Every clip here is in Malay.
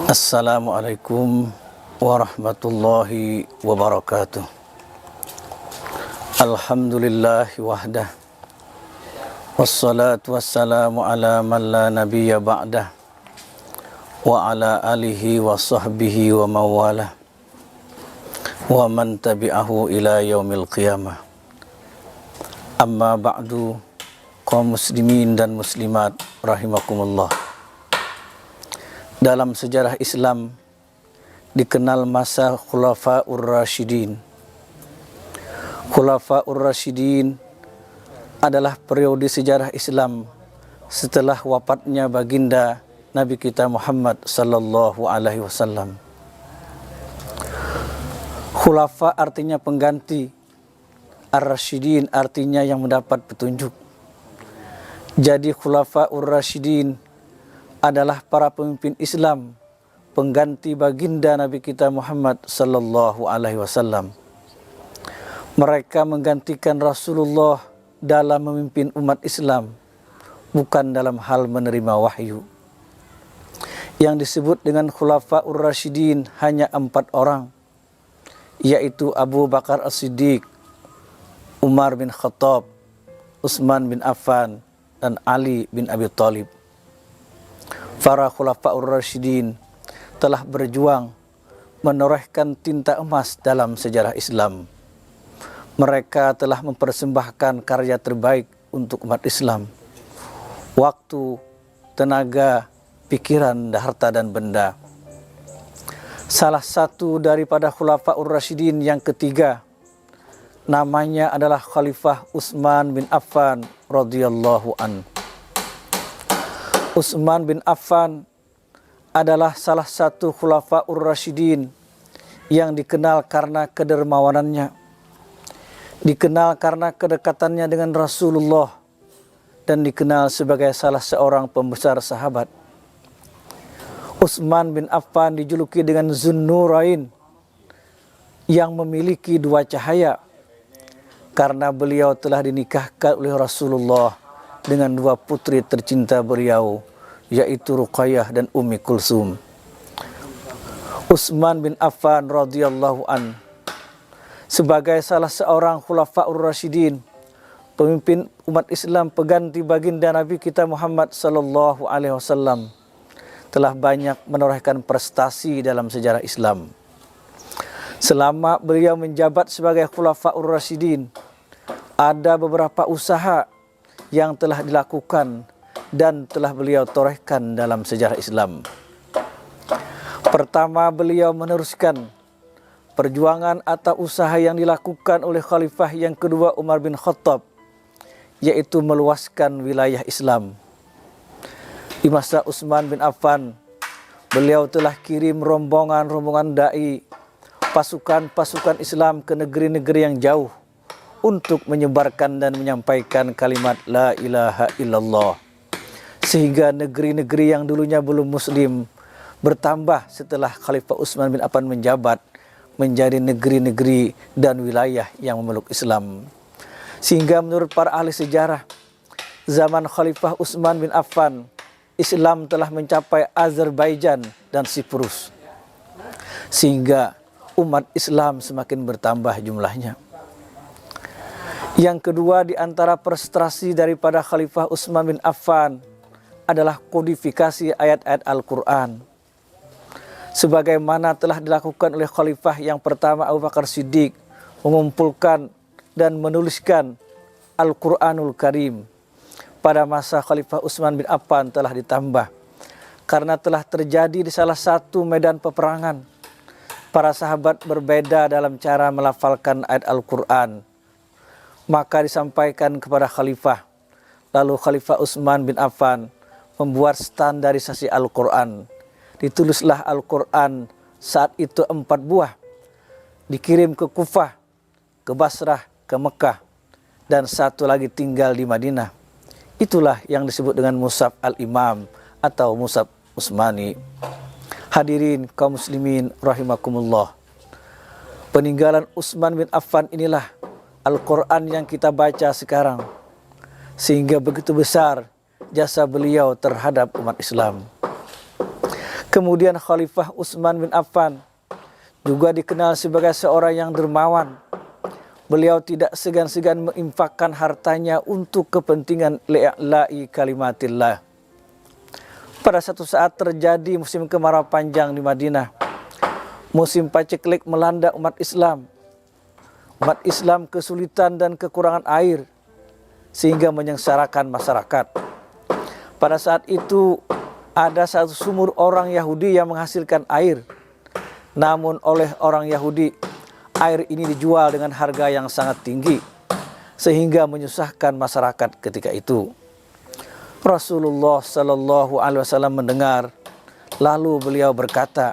Assalamualaikum warahmatullahi wabarakatuh. Alhamdulillahi wahdah, wassalatu wassalamu ala man la nabiyya ba'dah, wa ala alihi wa sahbihi wa mawalah, wa man tabi'ahu ila yaumil qiyamah. Amma ba'du, kaum muslimin dan muslimat rahimakumullah. Dalam sejarah Islam dikenal masa Khulafaur Rasyidin. Khulafaur Rasyidin adalah periode sejarah Islam setelah wafatnya baginda Nabi kita Muhammad sallallahu alaihi wasallam. Khulafa artinya pengganti, Ar-Rasyidin artinya yang mendapat petunjuk. Jadi Khulafaur Rasyidin adalah para pemimpin Islam pengganti baginda Nabi kita Muhammad sallallahu alaihi wasallam. Mereka menggantikan Rasulullah dalam memimpin umat Islam, bukan dalam hal menerima wahyu. Yang disebut dengan Khulafaur Rasyidin hanya 4 orang, yaitu Abu Bakar As-Siddiq, Umar bin Khattab, Utsman bin Affan, dan Ali bin Abi Thalib. Para Khulafaur Rasyidin telah berjuang menorehkan tinta emas dalam sejarah Islam. Mereka telah mempersembahkan karya terbaik untuk umat Islam. Waktu, tenaga, pikiran, harta dan benda. Salah satu daripada Khulafaur Rasyidin yang ketiga, namanya adalah Khalifah Utsman bin Affan radhiyallahu anhu. Utsman bin Affan adalah salah satu Khulafaur Rasyidin yang dikenal karena kedermawanannya, dikenal karena kedekatannya dengan Rasulullah, dan dikenal sebagai salah seorang pembesar sahabat. Utsman bin Affan dijuluki dengan Zunnurain, yang memiliki 2 cahaya, karena beliau telah dinikahkan oleh Rasulullah dengan 2 putri tercinta beliau, yaitu Ruqayyah dan Ummi Kulsum. Utsman bin Affan radhiyallahu an sebagai salah seorang Khulafaur Rasyidin, pemimpin umat Islam pengganti baginda Nabi kita Muhammad sallallahu alaihi wasallam, telah banyak menorehkan prestasi dalam sejarah Islam. Selama beliau menjabat sebagai Khulafaur Rasyidin, ada beberapa usaha yang telah dilakukan dan telah beliau torehkan dalam sejarah Islam. Pertama, beliau meneruskan perjuangan atau usaha yang dilakukan oleh Khalifah yang kedua Umar bin Khattab, yaitu meluaskan wilayah Islam. Di masa Utsman bin Affan, beliau telah kirim rombongan-rombongan dai, pasukan-pasukan Islam ke negeri-negeri yang jauh untuk menyebarkan dan menyampaikan kalimat la ilaha illallah, sehingga negeri-negeri yang dulunya belum muslim bertambah setelah Khalifah Utsman bin Affan menjabat menjadi negeri-negeri dan wilayah yang memeluk Islam. Sehingga menurut para ahli sejarah, zaman Khalifah Utsman bin Affan, Islam telah mencapai Azerbaijan dan Siprus, sehingga umat Islam semakin bertambah jumlahnya. Yang kedua, di antara prestasi daripada Khalifah Utsman bin Affan adalah kodifikasi ayat-ayat Al-Quran, sebagaimana telah dilakukan oleh Khalifah yang pertama Abu Bakar Siddiq, mengumpulkan dan menuliskan Al-Quranul Karim. Pada masa Khalifah Utsman bin Affan telah ditambah, karena telah terjadi di salah satu medan peperangan. Para sahabat berbeda dalam cara melafalkan ayat Al-Quran, maka disampaikan kepada Khalifah. Lalu Khalifah Utsman bin Affan membuat standarisasi Al-Quran. Ditulislah Al-Quran saat itu 4 buah, dikirim ke Kufah, ke Basrah, ke Mekah, dan 1 lagi tinggal di Madinah. Itulah yang disebut dengan Mushaf Al-Imam atau Mushaf Utsmani. Hadirin kaum muslimin rahimakumullah, peninggalan Utsman bin Affan inilah Al-Quran yang kita baca sekarang, sehingga begitu besar jasa beliau terhadap umat Islam. Kemudian Khalifah Utsman bin Affan juga dikenal sebagai seorang yang dermawan. Beliau tidak segan-segan menginfakkan hartanya untuk kepentingan li'la'i kalimatillah. Pada satu saat terjadi musim kemarau panjang di Madinah. Musim paceklik melanda umat Islam. Umat Islam kesulitan dan kekurangan air sehingga menyengsarakan masyarakat. Pada saat itu ada satu sumur orang Yahudi yang menghasilkan air. Namun oleh orang Yahudi, air ini dijual dengan harga yang sangat tinggi sehingga menyusahkan masyarakat ketika itu. Rasulullah sallallahu alaihi wasallam mendengar, lalu beliau berkata,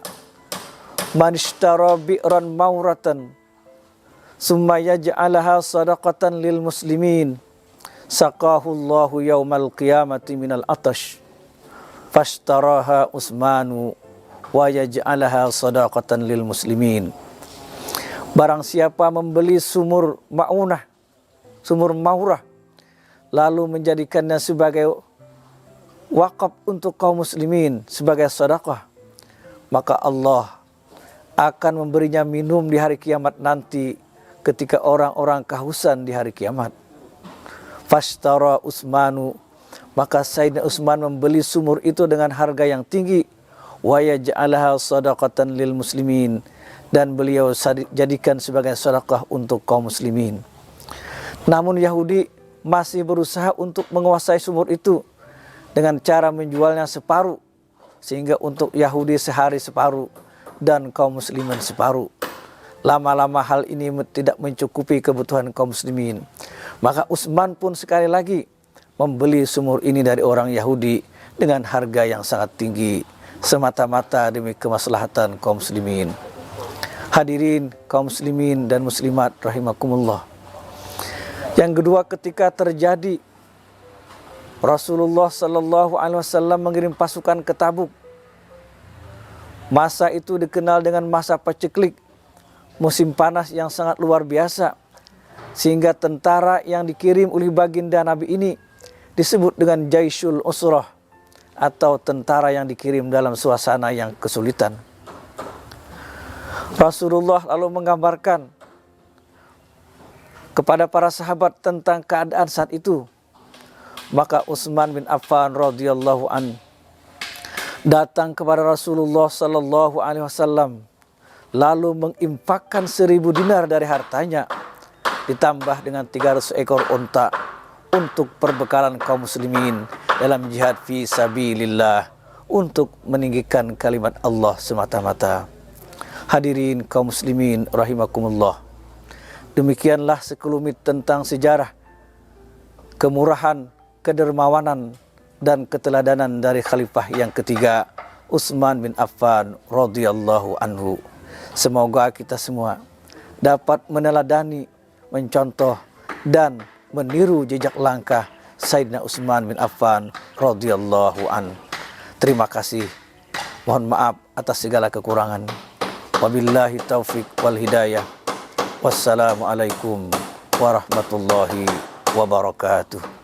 "Man ishtara bi'ran mauratan summa yaj'alaha sadaqatan lil muslimin saqahu Allahu yaumal qiyamati minal atash fashtaraha Utsmanu wa yaj'alaha sadaqatan lil muslimin." Barang siapa membeli sumur maunah, sumur maurah, lalu menjadikannya sebagai wakaf untuk kaum muslimin sebagai sedekah, maka Allah akan memberinya minum di hari kiamat nanti ketika orang-orang kehausan di hari kiamat. Fashtara Utsmanu, maka Sayyidina Utsman membeli sumur itu dengan harga yang tinggi, wa yaj'alaha sadaqatan lil muslimin, dan beliau jadikan sebagai sedekah untuk kaum muslimin. Namun Yahudi masih berusaha untuk menguasai sumur itu dengan cara menjualnya separuh, sehingga untuk Yahudi sehari separuh dan kaum muslimin separuh. Lama-lama hal ini tidak mencukupi kebutuhan kaum muslimin. Maka Utsman pun sekali lagi membeli sumur ini dari orang Yahudi dengan harga yang sangat tinggi, semata-mata demi kemaslahatan kaum muslimin. Hadirin kaum muslimin dan muslimat rahimakumullah. Yang kedua, ketika terjadi Rasulullah sallallahu alaihi wasallam mengirim pasukan ke Tabuk. Masa itu dikenal dengan masa paceklik, musim panas yang sangat luar biasa, sehingga tentara yang dikirim oleh baginda Nabi ini disebut dengan Jaisul Usrah, atau tentara yang dikirim dalam suasana yang kesulitan. Rasulullah lalu menggambarkan kepada para sahabat tentang keadaan saat itu. Maka Utsman bin Affan radhiyallahu an datang kepada Rasulullah sallallahu alaihi wasallam, lalu menginfakkan 1000 dinar dari hartanya, ditambah dengan 300 ekor unta untuk perbekalan kaum muslimin dalam jihad fi sabilillah, untuk meninggikan kalimat Allah semata-mata. Hadirin kaum muslimin rahimakumullah. Demikianlah sekelumit tentang sejarah, kemurahan, kedermawanan, dan keteladanan dari khalifah yang ketiga, Utsman bin Affan radhiyallahu anhu. Semoga kita semua dapat meneladani, mencontoh, dan meniru jejak langkah Sayyidina Utsman bin Affan radhiyallahu an. Terima kasih. Mohon maaf atas segala kekurangan. Wabillahi taufiq wal hidayah. Wassalamualaikum warahmatullahi wabarakatuh.